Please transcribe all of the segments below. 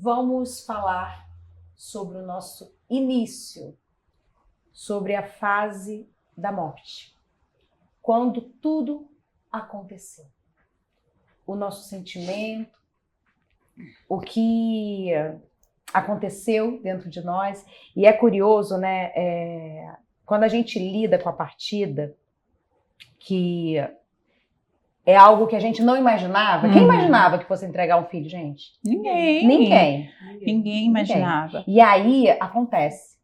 vamos falar sobre o nosso início, sobre a fase da morte, quando tudo aconteceu. O nosso sentimento, o que aconteceu dentro de nós. E é curioso, né? Quando a gente lida com a partida, que é algo que a gente não imaginava. Quem imaginava que fosse entregar um filho, gente? Ninguém imaginava. E aí acontece.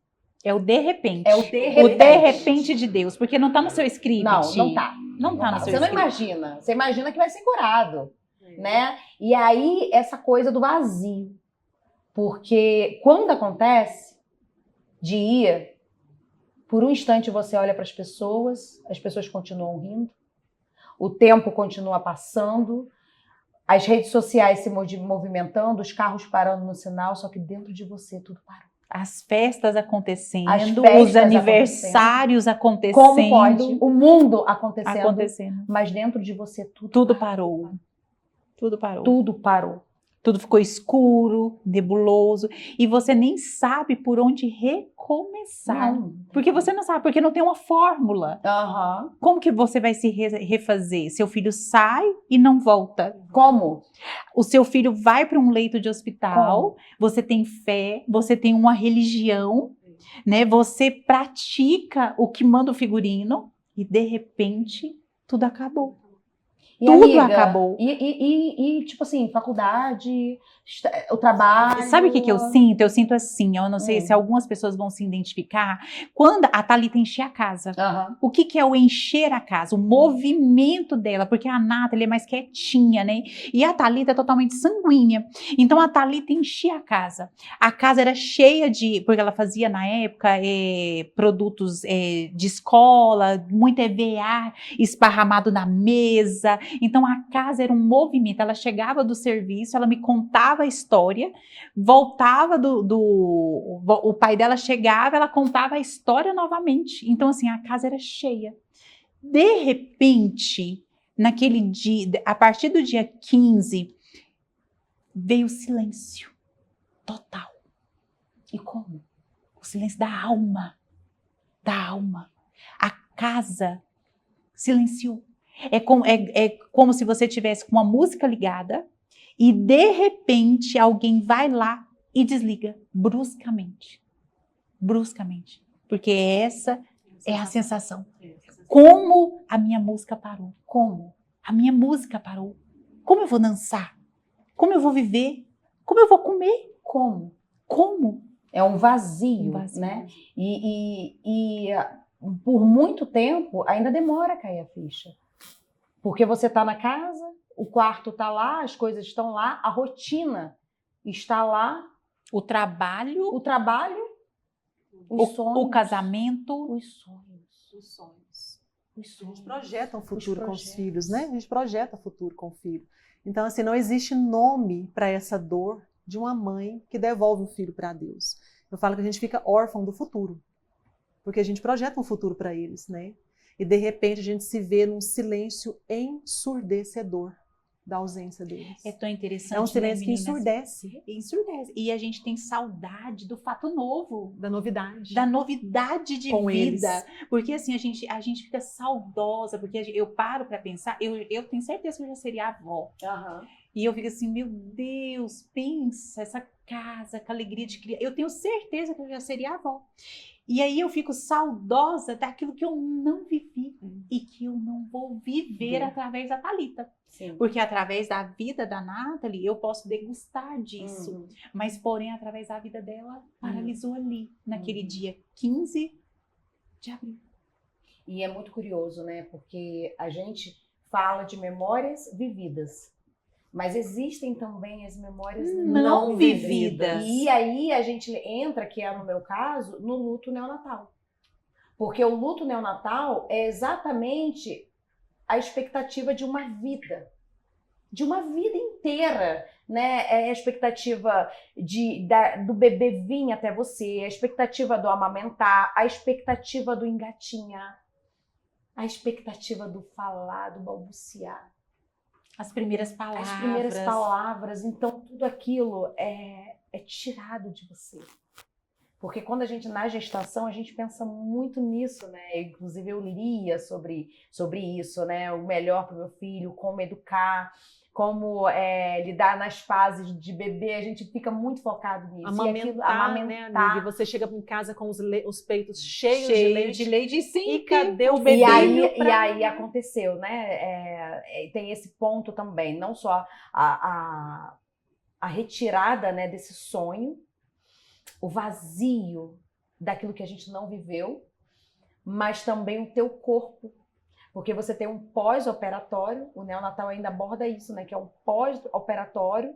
É o de repente. É o de repente. O de repente de Deus, porque não está no seu script. Não tá. Não tá no seu Você não script. imagina. Você imagina que vai ser curado, né? E aí essa coisa do vazio. Porque quando acontece de ir, por um instante você olha para as pessoas continuam rindo, o tempo continua passando, as redes sociais se movimentando, os carros parando no sinal, só que dentro de você tudo parou. As festas acontecendo, os aniversários acontecendo. Como pode? O mundo acontecendo. Mas dentro de você tudo parou. Tudo parou. Tudo parou. Tudo ficou escuro, nebuloso, e você nem sabe por onde recomeçar. Não. Porque você não sabe, porque não tem uma fórmula. Como que você vai se refazer? Seu filho sai e não volta. Como? O seu filho vai para um leito de hospital, Como? Você tem fé, você tem uma religião, né? Você pratica o que manda o figurino e, de repente, tudo acabou. E, tudo amiga, acabou. E, tipo assim, faculdade, o trabalho... Sabe o que eu sinto? Eu sinto assim, eu não sei se algumas pessoas vão se identificar. Quando a Thalita encher a casa, o que é o encher a casa? O movimento dela, porque a Nathalie é mais quietinha, né? E a Thalita é totalmente sanguínea. Então a Thalita enchia a casa. A casa era cheia de... Porque ela fazia, na época, produtos de escola, muito EVA esparramado na mesa. Então a casa era um movimento, ela chegava do serviço, ela me contava a história, voltava o pai dela chegava, ela contava a história novamente. Então assim, a casa era cheia. De repente, naquele dia, a partir do dia 15, veio o silêncio total. E como? O silêncio da alma. A casa silenciou. É como se você tivesse com uma música ligada e de repente alguém vai lá e desliga bruscamente. Porque essa é a sensação. Como a minha música parou? Como? A minha música parou. Como eu vou dançar? Como eu vou viver? Como eu vou comer? Como? É um vazio, né? E por muito tempo ainda demora a cair a ficha. Porque você está na casa, o quarto está lá, as coisas estão lá, a rotina está lá. O trabalho, os sonhos, o casamento, os sonhos. A gente projeta um futuro com os filhos, né? A gente projeta futuro com o filho. Então, assim, não existe nome para essa dor de uma mãe que devolve o filho para Deus. Eu falo que a gente fica órfão do futuro, porque a gente projeta um futuro para eles, né? E de repente a gente se vê num silêncio ensurdecedor da ausência deles. É tão interessante. É um silêncio que ensurdece. E a gente tem saudade do fato novo. Da novidade de com vida. Eles. Porque assim, a gente fica saudosa, porque eu paro para pensar, eu tenho certeza que eu já seria avó. E eu fico assim, meu Deus, pensa, essa casa, com a alegria de criar. Eu tenho certeza que eu já seria avó. E aí eu fico saudosa daquilo que eu não vivi e que eu não vou viver através da Thalita. Sim. Porque através da vida da Nathalie eu posso degustar disso. Mas porém através da vida dela paralisou ali, naquele dia 15 de abril. E é muito curioso, né? Porque a gente fala de memórias vividas. Mas existem também as memórias não vividas. E aí a gente entra, que é no meu caso, no luto neonatal. Porque o luto neonatal é exatamente a expectativa de uma vida inteira, né? É a expectativa do bebê vir até você, a expectativa do amamentar, a expectativa do engatinhar, a expectativa do falar, do balbuciar. As primeiras palavras. Então tudo aquilo é é tirado de você. Porque quando a gente, na gestação, a gente pensa muito nisso, né? Inclusive eu lia sobre isso, né? O melhor para o meu filho, como educar, como lidar nas fases de bebê, a gente fica muito focado nisso. Amamentar, né, amiga? E você chega em casa com os peitos cheios de leite sim, e cadê o bebê? E aí aconteceu, né? Tem esse ponto também, não só a retirada, né, desse sonho, o vazio daquilo que a gente não viveu, mas também o teu corpo. Porque você tem um pós-operatório, o neonatal ainda aborda isso, né? Que é um pós-operatório,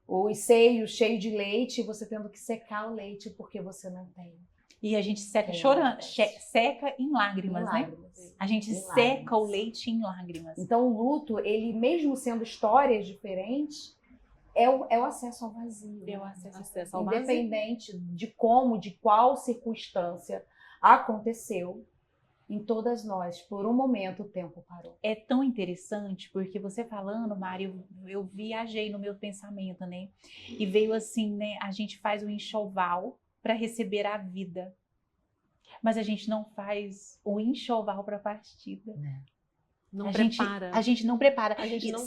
os seios cheios de leite, e você tendo que secar o leite porque você não tem. E a gente seca chorando, seca em lágrimas, né? A gente seca o leite em lágrimas. Então o luto, ele mesmo sendo histórias diferentes, é o acesso ao vazio. É o acesso ao vazio. Independente de como, de qual circunstância aconteceu, em todas nós, por um momento, o tempo parou. É tão interessante, porque você falando, Mari, eu viajei no meu pensamento, né? E veio assim, né? A gente faz o enxoval para receber a vida. Mas a gente não faz o enxoval para a partida. Não prepara. A gente não prepara. A gente não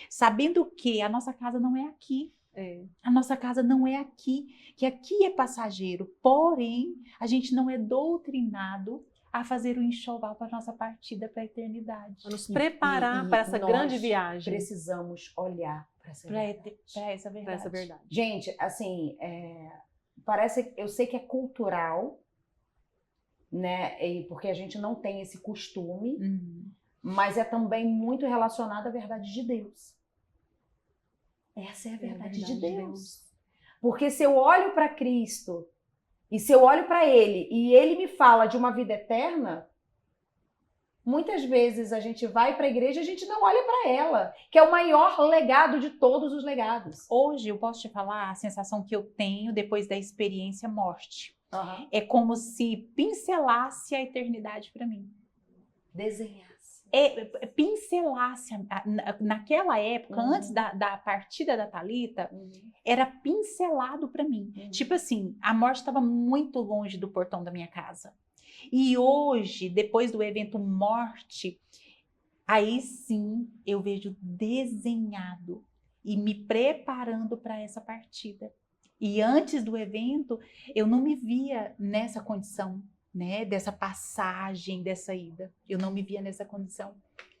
sabendo que a nossa casa não é aqui. A nossa casa não é aqui, que aqui é passageiro. Porém, a gente não é doutrinado a fazer o enxoval para a nossa partida para a eternidade. Para nos preparar para essa grande viagem. Precisamos olhar para essa verdade. Gente, assim, parece, eu sei que é cultural, né? Porque a gente não tem esse costume, mas é também muito relacionado à verdade de Deus. Essa é a verdade de Deus. Porque se eu olho para Cristo e se eu olho para Ele e Ele me fala de uma vida eterna, muitas vezes a gente vai para a igreja e a gente não olha para ela, que é o maior legado de todos os legados. Hoje eu posso te falar a sensação que eu tenho depois da experiência morte. É como se pincelasse a eternidade para mim. Desenhasse. Pincelasse. Naquela época, antes da partida da Thalita, era pincelado para mim. Tipo assim, a morte estava muito longe do portão da minha casa. E hoje, depois do evento morte, aí sim eu vejo desenhado e me preparando para essa partida. E antes do evento, eu não me via nessa condição, né, dessa passagem, dessa ida. Eu não me via nessa condição,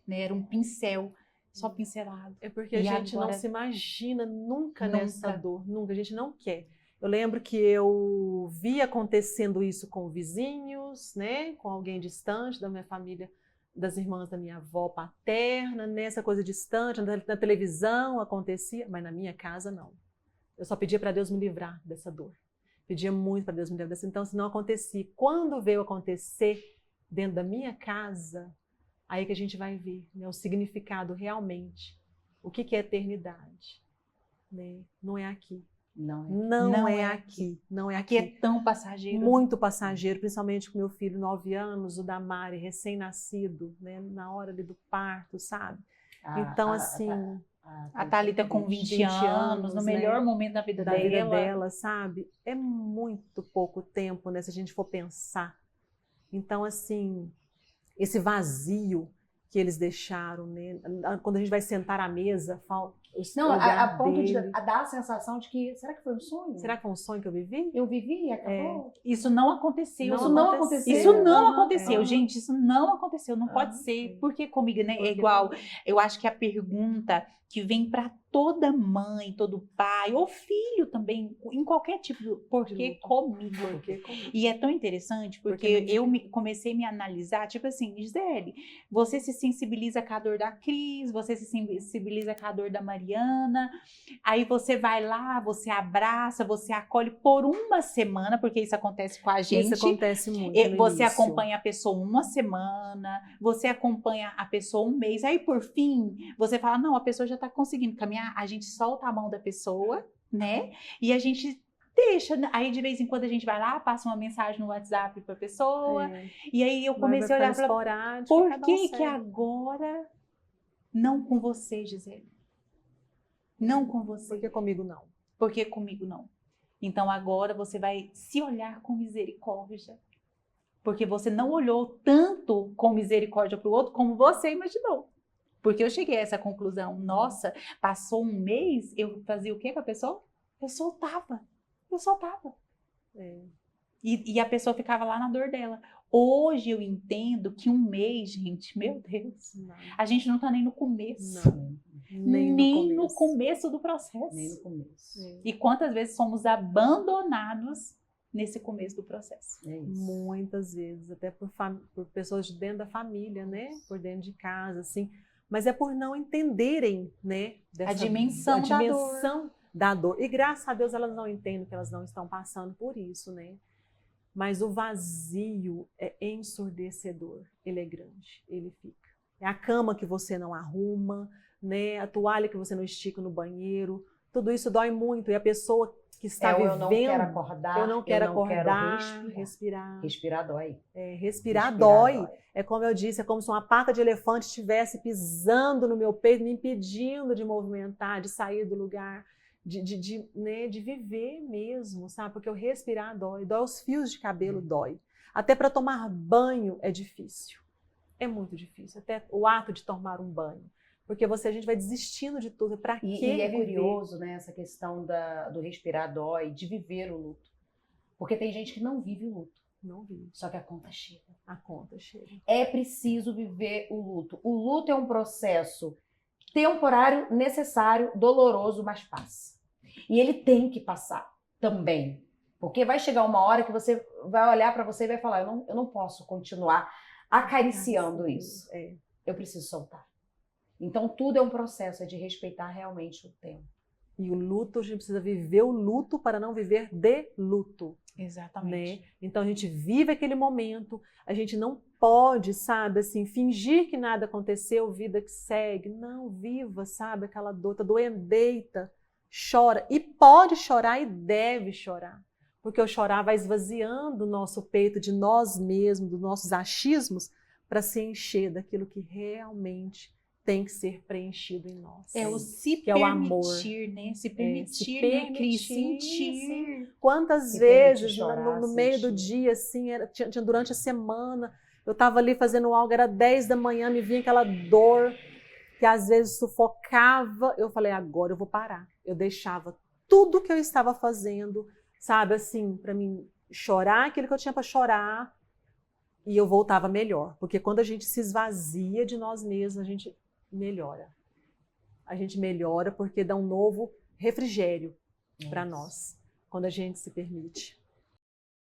né? Era um pincel, só pincelado. É porque a gente não se imagina nunca nessa dor, nunca, a gente não quer. Eu lembro que eu vi acontecendo isso com vizinhos, né, com alguém distante da minha família, das irmãs da minha avó paterna, nessa coisa distante, na televisão acontecia, mas na minha casa não. Eu só pedia para Deus me livrar dessa dor. Pedia muito para Deus me livrar dessa. Então, se não acontecia, quando veio acontecer dentro da minha casa, aí que a gente vai ver, né, o significado realmente. O que é eternidade? Né? Não é aqui. Não é aqui. Não é aqui. Aqui é tão passageiro. Muito passageiro, principalmente com meu filho, 9 anos, o Damari, recém-nascido, né, na hora ali do parto, sabe? Então, assim... A Thalita com 20 anos, no melhor, né, momento da vida dela, sabe? É muito pouco tempo, né, se a gente for pensar. Então, assim, esse vazio que eles deixaram, né? Quando a gente vai sentar à mesa, a ponto de dar a sensação de que, será que foi um sonho? Será que foi um sonho que eu vivi? Eu vivi e acabou? Isso não aconteceu. Isso não aconteceu. Isso não aconteceu, gente. Isso não aconteceu. Não pode ser. Porque comigo, né? É igual. Eu acho que a pergunta que vem para toda mãe, todo pai, ou filho também, em qualquer tipo de... Por que comigo? E é tão interessante, porque eu comecei a me analisar, tipo assim, Gisele, você se sensibiliza com a dor da Cris, você se sensibiliza com a dor da Mariana, aí você vai lá, você abraça, você acolhe por uma semana, porque isso acontece com a gente. Isso acontece muito. Você acompanha a pessoa uma semana, você acompanha a pessoa um mês, aí por fim, você fala, não, a pessoa já está conseguindo caminhar, a gente solta a mão da pessoa, né? E a gente deixa, aí de vez em quando a gente vai lá, passa uma mensagem no WhatsApp para a pessoa, e aí eu comecei a olhar e falar, por que agora não com você, Gisele? Não com você. Porque comigo não. Porque comigo não. Então agora você vai se olhar com misericórdia. Porque você não olhou tanto com misericórdia para o outro como você imaginou. Porque eu cheguei a essa conclusão. Nossa, passou um mês, eu fazia o quê com a pessoa? Eu soltava. E a pessoa ficava lá na dor dela. Hoje eu entendo que um mês, gente, meu Deus, Não. a gente não tá nem no começo. Não. Nem no começo do processo. Nem no começo. E quantas vezes somos abandonados nesse começo do processo? É isso. Muitas vezes, até por pessoas de dentro da família, né? Por dentro de casa, assim. Mas é por não entenderem, né? A dimensão da dor. E graças a Deus elas não entendem que elas não estão passando por isso, né? Mas o vazio é ensurdecedor. Ele é grande, ele fica. É a cama que você não arruma, né? A toalha que você não estica no banheiro. Tudo isso dói muito. E a pessoa que está vivendo... Eu não quero acordar. Eu não quero acordar. Respirar. Respirar dói. Respirar dói. É como eu disse, é como se uma pata de elefante estivesse pisando no meu peito, me impedindo de movimentar, de sair do lugar, de viver mesmo, sabe? Porque o respirar dói os fios de cabelo dói. Até para tomar banho é difícil. É muito difícil. Até o ato de tomar um banho. Porque a gente vai desistindo de tudo. Para quê? E é curioso, né, essa questão do respirar dói, de viver o luto. Porque tem gente que não vive o luto. Não vive. Só que a conta chega. A conta chega. É preciso viver o luto. O luto é um processo temporário, necessário, doloroso, mas passa. E ele tem que passar também. Porque vai chegar uma hora que você vai olhar para você e vai falar, eu não posso continuar acariciando isso. Eu preciso soltar. Então tudo é um processo, é de respeitar realmente o tempo. E o luto, a gente precisa viver o luto para não viver de luto. Exatamente. Né? Então a gente vive aquele momento, a gente não pode, sabe, assim, fingir que nada aconteceu, vida que segue. Não, viva, sabe, aquela dor, tá doendo, deita, chora. E pode chorar e deve chorar. Porque o chorar vai esvaziando o nosso peito de nós mesmos, dos nossos achismos, para se encher daquilo que realmente tem que ser preenchido em nós. É o se que permitir, é o amor. Né? Se permitir, né, Cris? Sentir. Sim. Quantas vezes chorar, no meio do dia, assim, tinha durante a semana, eu estava ali fazendo algo, era 10 da manhã, me vinha aquela dor que às vezes sufocava. Eu falei, agora eu vou parar. Eu deixava tudo que eu estava fazendo, sabe, assim, para mim chorar aquilo que eu tinha para chorar, e eu voltava melhor. Porque quando a gente se esvazia de nós mesmos, a gente melhora. A gente melhora porque dá um novo refrigério para nós, quando a gente se permite.